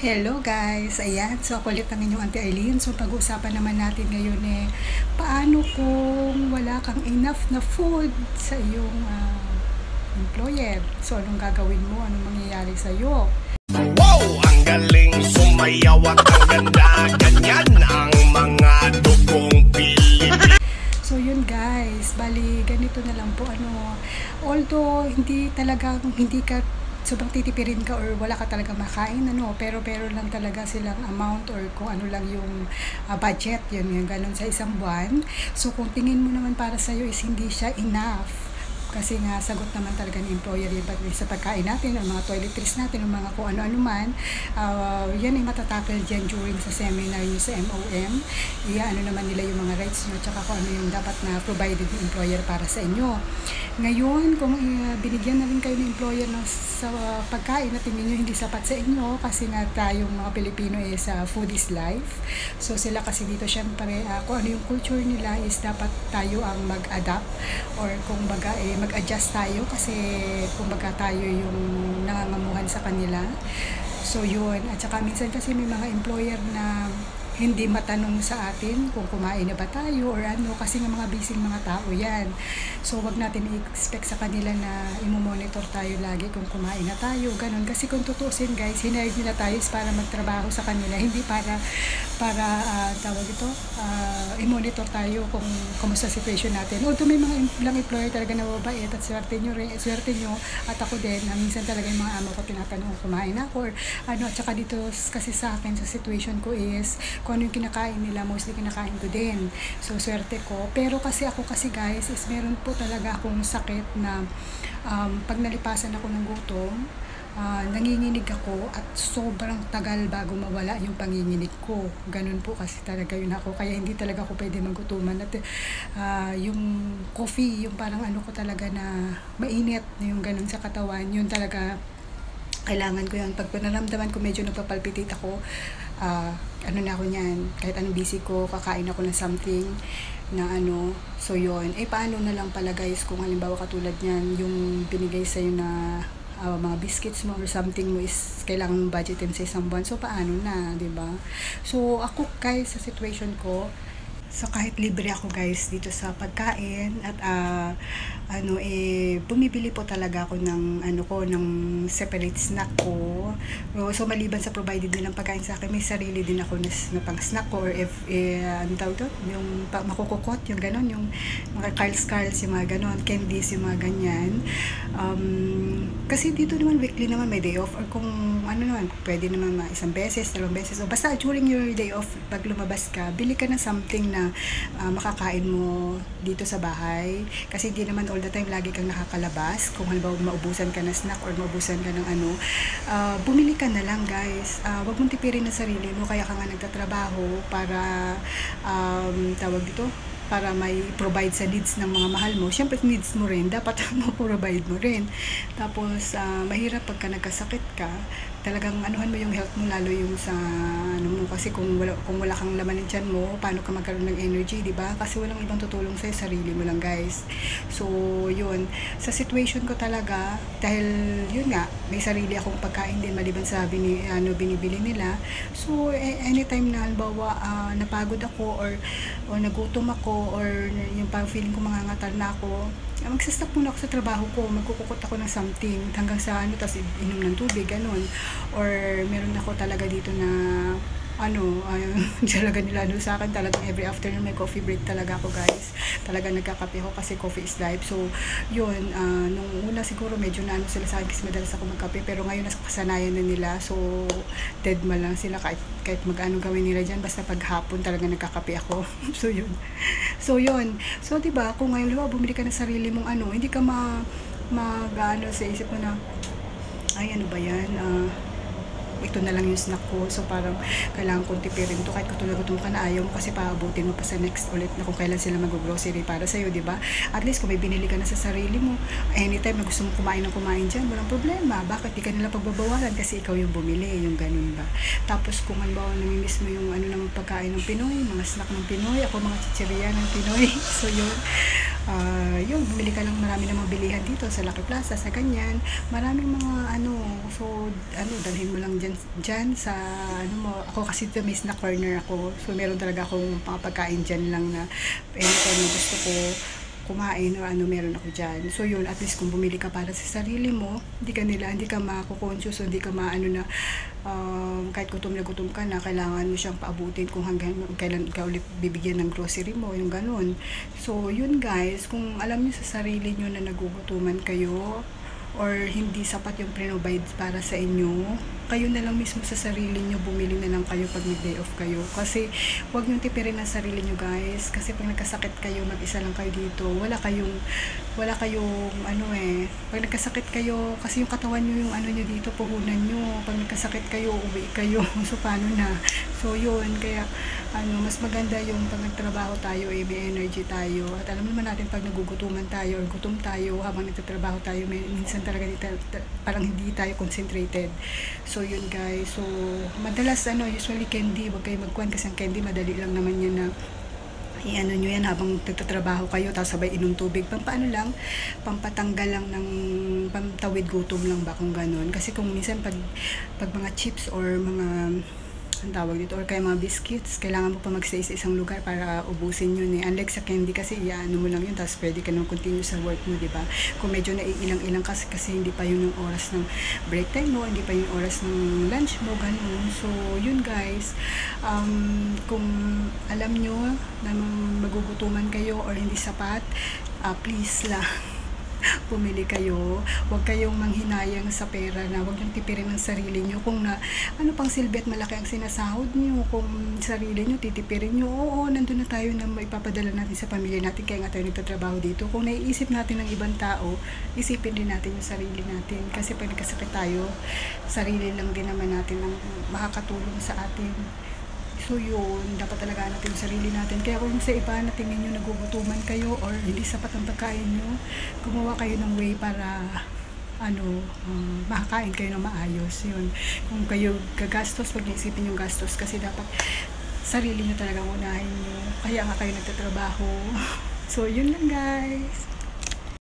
Hello guys! Ayan, so ako ulit ang inyong Auntie Eileen. So pag-uusapan naman natin ngayon paano kung wala kang enough na food sa iyong employer. So anong gagawin mo? Anong mangyayari sa iyo? Wow! Ang galing sumayaw at ang ganda. Ganyan ang mga dugong Pilipino. So yun guys, bali ganito na lang po although hindi ka sobrang titipirin ka or wala ka talaga makain pero lang talaga silang amount or kung ano lang yung budget yun ganun sa isang buwan. So kung tingin mo naman para sa iyo is hindi siya enough, kasi nga sagot naman talaga ng employer yun sa pagkain natin, ang mga toiletries natin, ang mga kung ano-ano man, yan ay matatackle dyan during sa seminar nyo sa MOM. Ano naman nila yung mga rights nyo, tsaka kung ano yung dapat na provided ng employer para sa inyo. Ngayon, kung binigyan na rin kayo ng employer sa pagkain na tingin nyo hindi sapat sa inyo, kasi nga tayong mga Pilipino sa food is life. So sila kasi dito syempre, kung ano yung culture nila is dapat tayo ang mag-adapt or kung baga mag-adjust tayo kasi kumbaga tayo yung nangangamuhan sa kanila. So yun, at saka minsan kasi may mga employer na hindi matanong sa atin kung kumain na ba tayo or ano, kasi nga mga busy mga tao yan. So wag natin i-expect sa kanila na i-monitor tayo lagi kung kumain na tayo, ganun. Kasi kung tutusin guys, hinired nila tayo para magtrabaho sa kanila, hindi para tawag ito, i-monitor tayo kung kumusta situation natin. Although may mga ilang employer talaga na mabait at swerte nyo at ako din, minsan talaga yung mga amo ko tinatanong kung kumain ako or ano. At saka dito kasi sa akin, sa situation ko is kung ano yung kinakain nila, mostly kinakain ko din. So swerte ko. Pero kasi ako guys is meron po talaga akong sakit na pag nalipasan ako ng gutom, nanginginig ako at sobrang tagal bago mawala yung panginginig ko. Ganun po kasi talaga yun ako. Kaya hindi talaga ako pwede magutuman. At yung coffee, yung parang ano ko talaga na mainit, yung ganun sa katawan, yun talaga kailangan ko yun. Pag pinaramdaman ko medyo nagpapalpitate ako, ano na ako niyan, kahit anong busy ko, kakain ako ng something na ano. So yun, paano na lang pala guys kung halimbawa katulad niyan, yung binigay sa'yo na mga biscuits mo or something mo is kailangan mong budgetin sa isang buwan. So paano na, 'di ba? So ako guys, sa situation ko, so kahit libre ako guys dito sa pagkain at bumibili po talaga ako ng ng separate snack ko. So maliban sa provided nilang pagkain sa akin, may sarili din ako na pang snack ko, or if ano tawag doon, yung makukukot, yung ganon, yung mga Carls, yung mga ganon, candies, yung mga ganyan. Kasi dito naman weekly naman may day off, or kung ano naman, pwede naman isang beses, dalawang beses, o basta during your day off, pag lumabas ka, bili ka ng something na makakain mo dito sa bahay. Kasi hindi naman all the time lagi kang nakakalabas. Kung halimbawa maubusan ka na snack or maubusan ka ng bumili ka na lang guys. Wag mong tipirin na sarili mo, kaya ka nga nagtatrabaho para tawag dito, para may provide sa needs ng mga mahal mo. Siyempre needs mo rin, dapat ma-provide mo rin. Tapos mahirap pagka nagkasakit ka, talagang anuhan mo yung health mo, lalo yung sa mo, kasi kung wala kang laman ng tiyan mo, paano ka magkaroon ng energy, di ba? Kasi walang ibang tutulong sa'yo, sarili mo lang guys. So yun, sa situation ko talaga, dahil yun nga, may sarili akong pagkain din maliban sa binibili nila. So anytime na halimbawa napagod ako or nagutom ako, or yung parang feeling ko mangangatal na ako, magsastop muna ako sa trabaho ko, magkukukot ako ng something hanggang sa tapos inom ng tubig, ganun. Or meron ako talaga dito na talaga nila sa akin, talagang every afternoon may coffee break talaga ako guys. Talaga nagkakape ako kasi coffee is life. So yun, nung una siguro medyo na sila sa akin kasi madalas ako magkape, pero ngayon nakasanayan na nila. So dead ma lang sila kahit mag-ano gawin nila dyan, basta paghapon talaga nagkakape ako. So yun. So diba, kung ngayon bumili ka ng sarili mong hindi ka sa isip mo na ay ano ba yan, ito na lang yung snack ko. So parang kailangan kong tipirin to, kahit gutom ka na, ayaw mo kasi paabutin mo pa sa next ulit na kung kailan sila mag-grocery para sa'yo, diba? At least kung may binili ka na sa sarili mo, anytime na gusto mo kumain dyan, walang problema. Bakit di ka nila pagbabawalan kasi ikaw yung bumili, yung ganun ba? Tapos kung halimbawa namimiss mo yung ng pagkain ng Pinoy, mga snack ng Pinoy, ako mga chichirya ng Pinoy. So yun, Yun, bumili ka lang, marami namang bilihan dito sa Lucky Plaza, sa ganyan. Maraming mga so dalhin mo lang dyan sa mo. Ako kasi miss na corner ako. So meron talaga akong mga pagkain dyan lang na anytime na gusto ko kumain o meron ako dyan. So yun, at least kung bumili ka para sa sarili mo, hindi ka mako-conscious o hindi ka na kahit gutom ka na, kailangan mo siyang paabutin kung hanggang kailan ka ulit bibigyan ng grocery mo, yung ganun. So yun guys, kung alam niyo sa sarili niyo na nagugutuman kayo or hindi sapat yung provide para sa inyo, kayo na lang mismo sa sarili nyo, bumili na lang kayo pag may day off kayo. Kasi huwag nyo tipirin ang sarili nyo guys, kasi pag nagkasakit kayo, mag-isa lang kayo dito, wala kayong pag nagkasakit kayo, kasi yung katawan nyo, yung nyo dito, puhunan nyo, pag nagkasakit kayo, uwi kayo, so paano na? So yun, kaya mas maganda yung pag nagtrabaho tayo, may energy tayo, at alam naman natin pag nagugutuman tayo or gutom tayo habang nagtatrabaho tayo, minsan talaga parang hindi tayo concentrated. So yun guys, so madalas usually candy, wag kayo magkuhan kasi ang candy madali lang naman yan na nyo yan habang nagtatrabaho kayo, tapos sabay inom tubig, pampatanggal lang ng pantawid gutom lang ba kung ganun. Kasi kung minsan pag mga chips or mga ang tawag dito, or kaya mga biscuits, kailangan mo pa mag-stay sa isang lugar para ubusin yun Unlike sa candy kasi mo lang yun, tapos pwede ka nang continue sa work mo, diba? Kung medyo naiilang-ilang kasi hindi pa yun yung oras ng break time mo, hindi pa yung oras ng lunch mo, ganun. So yun guys, kung alam nyo na magugutuman kayo or hindi sapat, please lang pumili kayo. Huwag kayong manghinayang sa pera na huwag yung tipirin ng sarili nyo. Kung pang silbi at malaki ang sinasahod nyo, kung sarili nyo, titipirin nyo, oo, nandun na tayo na maipapadala natin sa pamilya natin, kaya nga tayo nagtatrabaho dito. Kung naiisip natin ng ibang tao, isipin din natin yung sarili natin. Kasi pag nagkasakit tayo, sarili lang din naman natin ang makakatulong sa atin. So yun, dapat talaga natin yung sarili natin. Kaya kung sa iba na tingin nyo nagugutuman kayo or hindi sapat ang pagkain nyo, gumawa kayo ng way para makakain kayo ng maayos. Yun. Kung kayo gagastos, wag niyo isipin yung gastos kasi dapat sarili nyo talaga unahin nyo. Kaya nga kayo nagtatrabaho. So yun lang guys.